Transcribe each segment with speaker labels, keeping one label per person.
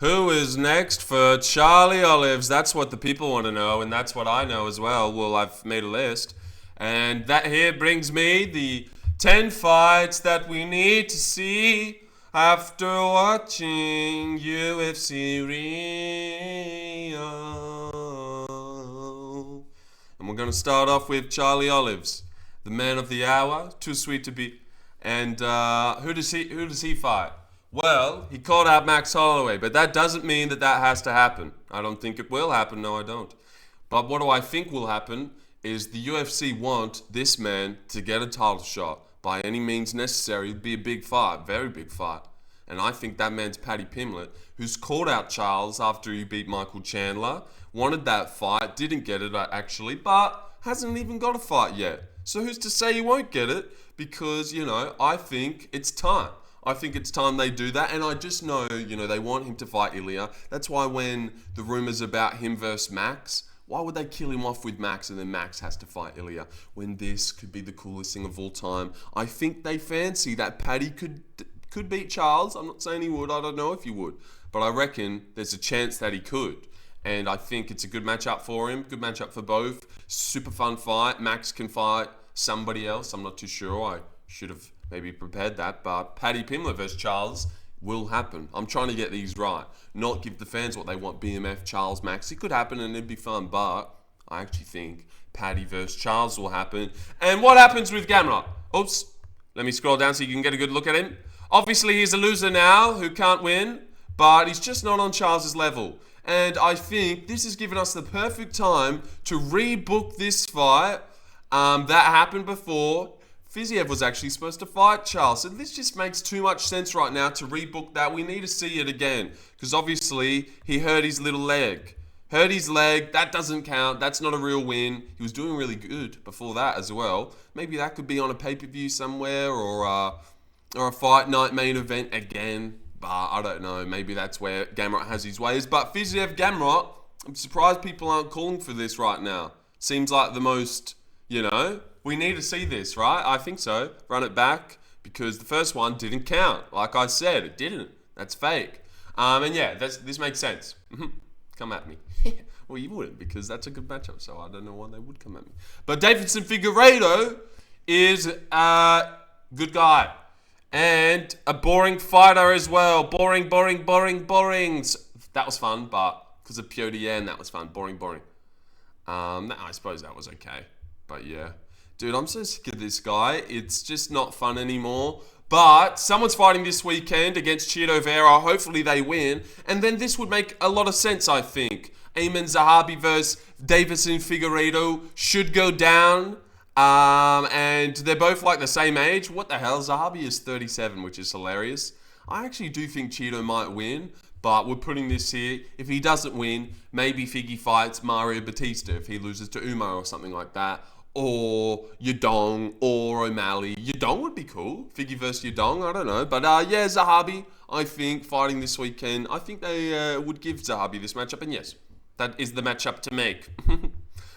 Speaker 1: Who is next for Charlie Olives? That's what the people want to know, and that's what I know as well. Well, I've made a list. And that here brings me the 10 fights that we need to see after watching UFC Rio. And we're going to start off with Charlie Olives, the man of the hour, too sweet to be. And who does he fight? Well, he called out Max Holloway, but that doesn't mean that has to happen. I don't think it will happen. No, I don't. But what do I think will happen is the UFC want this man to get a title shot by any means necessary. It'd be a big fight, very big fight. And I think that man's Paddy Pimblett, who's called out Charles after he beat Michael Chandler, wanted that fight, didn't get it actually, but hasn't even got a fight yet. So who's to say he won't get it? Because, I think it's time. I think it's time they do that, and I just know, they want him to fight Ilya. That's why when the rumors about him versus Max, why would they kill him off with Max and then Max has to fight Ilya when this could be the coolest thing of all time? I think they fancy that Paddy could beat Charles. I'm not saying he would. I don't know if he would, but I reckon there's a chance that he could. And I think it's a good matchup for him. Good matchup for both. Super fun fight. Max can fight somebody else. I'm not too sure. I should have maybe prepared that, but Paddy Pimblett versus Charles will happen. I'm trying to get these right, not give the fans what they want. BMF, Charles, Max. It could happen and it'd be fun, but I actually think Paddy versus Charles will happen. And what happens with Gamrot? Oops, let me scroll down so you can get a good look at him. Obviously, he's a loser now who can't win, but he's just not on Charles's level. And I think this has given us the perfect time to rebook this fight. That happened before. Fiziev was actually supposed to fight Charles. And this just makes too much sense right now to rebook that. We need to see it again. Because obviously, he hurt his little leg. Hurt his leg. That doesn't count. That's not a real win. He was doing really good before that as well. Maybe that could be on a pay-per-view somewhere or a fight night main event again. But I don't know. Maybe that's where Gamrot has his ways. But Fiziev Gamrot, I'm surprised people aren't calling for this right now. Seems like the most, we need to see this, right? I think so. Run it back because the first one didn't count. Like I said, it didn't. That's fake. And yeah, this makes sense. Come at me. Well, you wouldn't because that's a good matchup, so I don't know why they would come at me. But Davidson Figueiredo is a good guy and a boring fighter as well. Boring. That was fun, but because of Piotr Yan, that was fun. Boring. I suppose that was okay, but yeah. Dude, I'm so sick of this guy. It's just not fun anymore. But someone's fighting this weekend against Chito Vera. Hopefully they win. And then this would make a lot of sense, I think. Ayman Zahabi versus Davidson Figueiredo should go down. And they're both like the same age. What the hell? Zahabi is 37, which is hilarious. I actually do think Chito might win. But we're putting this here. If he doesn't win, maybe Figgy fights Mario Batista if he loses to Umar or something like that. Or Yadong, or O'Malley. Yadong would be cool. Figgy versus Yadong, I don't know. But yeah, Zahabi, I think, fighting this weekend. I think they would give Zahabi this matchup. And yes, that is the matchup to make.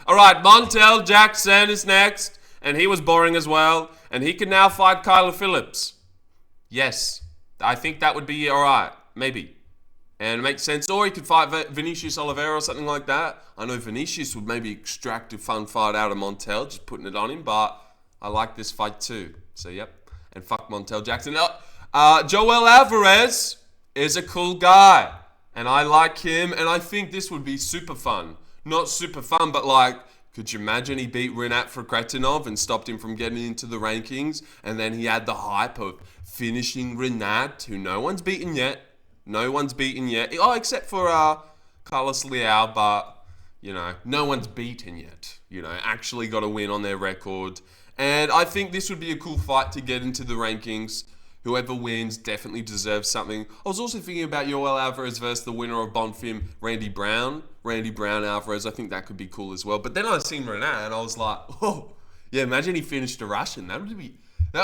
Speaker 1: All right, Montel Jackson is next. And he was boring as well. And he can now fight Kyler Phillips. Yes, I think that would be all right. Maybe. And it makes sense. Or he could fight Vinicius Oliveira or something like that. I know Vinicius would maybe extract a fun fight out of Montel, just putting it on him. But I like this fight too. So, yep. And fuck Montel Jackson. Joel Alvarez is a cool guy. And I like him. And I think this would be super fun. Not super fun, but like, could you imagine he beat Rinat Fakretinov and stopped him from getting into the rankings? And then he had the hype of finishing Rinat, who no one's beaten yet. No one's beaten yet. Oh, except for Carlos Leao, but, no one's beaten yet. Actually got a win on their record. And I think this would be a cool fight to get into the rankings. Whoever wins definitely deserves something. I was also thinking about Yoel Alvarez versus the winner of Bonfim, Randy Brown. Randy Brown Alvarez, I think that could be cool as well. But then I seen Renat and I was like, oh, yeah, imagine he finished a Russian. That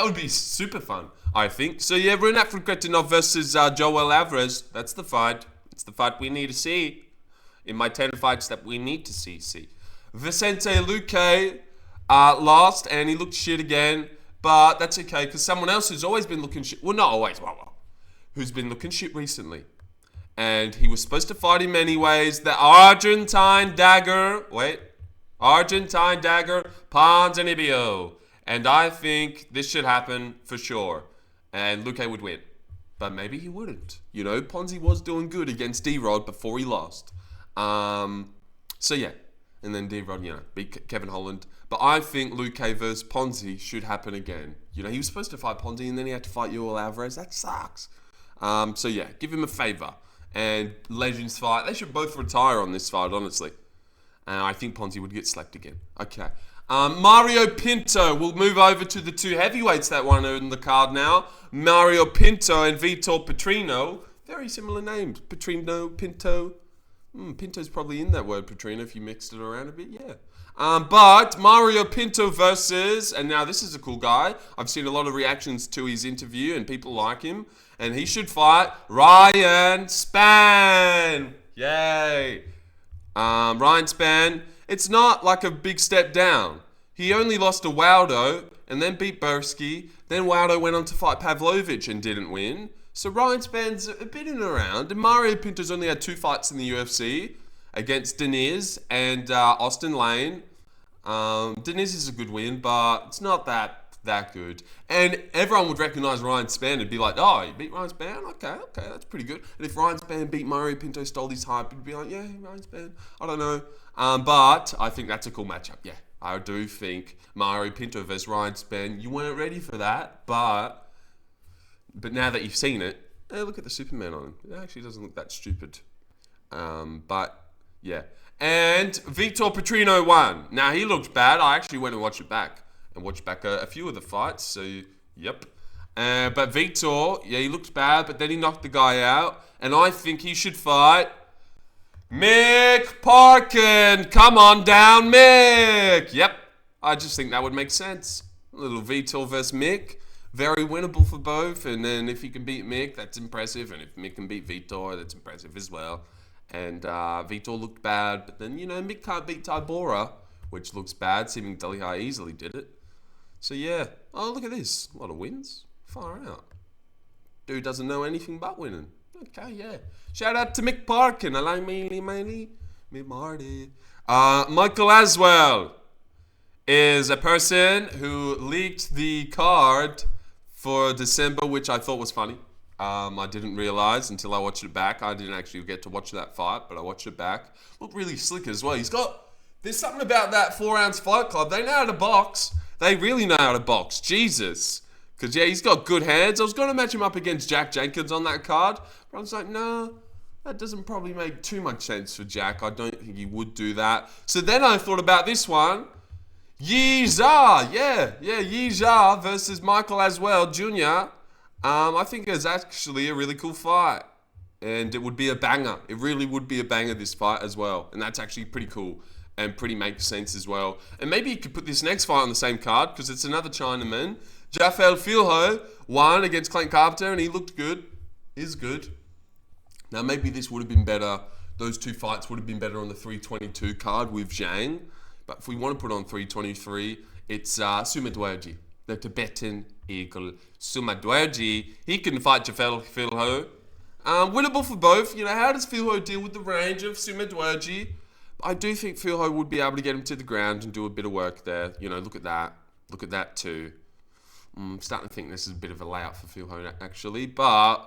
Speaker 1: would be super fun, I think. So yeah, Rinat Fakretinov versus Joel Alvarez. That's the fight. It's the fight we need to see. In my 10 fights that we need to see. Vicente Luque lost and he looked shit again. But that's okay because someone else who's always been looking shit. Well, not always. Who's been looking shit recently. and he was supposed to fight him anyways. The Argentine Dagger, Ponzinibbio. And I think this should happen for sure. And Luque would win. But maybe he wouldn't. You know, Ponzi was doing good against D-Rod before he lost. So yeah. And then D-Rod, beat Kevin Holland. But I think Luque versus Ponzi should happen again. You know, he was supposed to fight Ponzi and then he had to fight Yoel Alvarez. That sucks. So yeah, give him a favor. And Legends fight. They should both retire on this fight, honestly. And I think Ponzi would get slapped again. Okay. Mario Pinto. We'll move over to the two heavyweights that won in the card now. Mario Pinto and Vitor Petrino. Very similar names. Petrino, Pinto. Pinto's probably in that word, Petrino, if you mixed it around a bit, yeah. But Mario Pinto versus, and now this is a cool guy. I've seen a lot of reactions to his interview and people like him. And he should fight Ryan Spann. Yay. Ryan Spann, it's not like a big step down. He only lost to Waldo and then beat Bursky. Then Waldo went on to fight Pavlovich and didn't win. So Ryan Spann's a bit in and around. And Mario Pinto's only had 2 fights in the UFC against Deniz and Austin Lane. Deniz is a good win, but it's not that good. And everyone would recognize Ryan Spann and be like, oh, you beat Ryan Spann? Okay, that's pretty good. And if Ryan Spann beat Mario Pinto, stole his hype, it'd be like, yeah, Ryan Spann. I don't know. But I think that's a cool matchup. Yeah, I do think Mario Pinto versus Ryan Spann, you weren't ready for that, but now that you've seen it, look at the Superman on him. It actually doesn't look that stupid. But yeah. And Vitor Petrino won. Now, he looked bad. I actually went and watched it back. And watched back a few of the fights. So, yep. But Vitor, yeah, he looked bad. But then he knocked the guy out. And I think he should fight Mick Parkin. Come on down, Mick. Yep. I just think that would make sense. A little Vitor versus Mick. Very winnable for both. And then if he can beat Mick, that's impressive. And if Mick can beat Vitor, that's impressive as well. And Vitor looked bad. But then, Mick can't beat Tybora, which looks bad. Seeming Delhi easily did it. So, yeah. Oh, look at this. A lot of wins. Far out. Dude doesn't know anything but winning. Okay, yeah. Shout out to Mick Parkin. I like me Marty. Michael Aswell is a person who leaked the card for December, which I thought was funny. I didn't realize until I watched it back. I didn't actually get to watch that fight, but I watched it back. Looked really slick as well. There's something about that 4-ounce Fight Club. They know how to box. They really know how to box. Jesus. Because, yeah, he's got good hands. I was going to match him up against Jack Jenkins on that card. But I was like, nah, that doesn't probably make too much sense for Jack. I don't think he would do that. So then I thought about this one. Yi Zha. Yeah, Yi Zha versus Michael Aswell Jr. I think it's actually a really cool fight. And it would be a banger. It really would be a banger, this fight as well. And that's actually pretty cool. And pretty makes sense as well. And maybe you could put this next fight on the same card because it's another Chinaman. Rafael Filho won against Clint Carpenter and he looked good. Is good. Now maybe this would have been better. Those 2 fights would have been better on the 322 card with Zhang. But if we want to put on 323, it's Sumadwerji, the Tibetan Eagle. Sumadwerji, he can fight Rafael Filho. Winnable for both. How does Filho deal with the range of Sumadwerji? I do think Filho would be able to get him to the ground and do a bit of work there. Look at that. Look at that too. I'm starting to think this is a bit of a layout for Filho actually. But,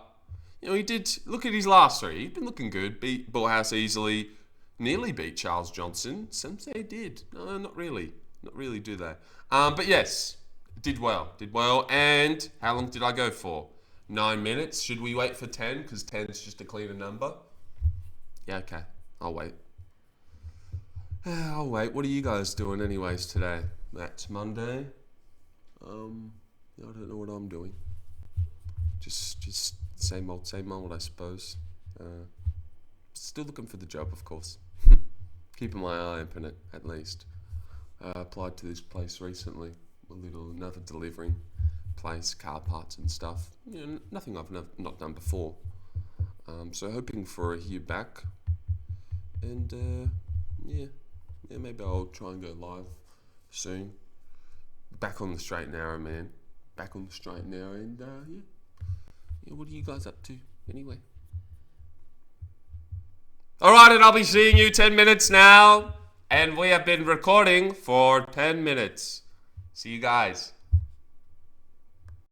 Speaker 1: he did. Look at his last 3. He's been looking good. Beat Bullhouse easily. Nearly beat Charles Johnson. Some say he did. No, not really. Not really, do they? But yes, did well. And how long did I go for? 9 minutes. Should we wait for 10? Because 10 is just a cleaner number. Yeah, okay. I'll wait. What are you guys doing anyways today? That's Monday. I don't know what I'm doing. Just same old, I suppose. Still looking for the job, of course. Keeping my eye open at least. Applied to this place recently. Another delivering place, car parts and stuff. Nothing I've not done before. So hoping for a hear back. And yeah, maybe I'll try and go live soon. Back on the straight and narrow, man. Back on the straight and narrow, and yeah, what are you guys up to anyway? Alright, and I'll be seeing you 10 minutes now. And we have been recording for 10 minutes. See you guys.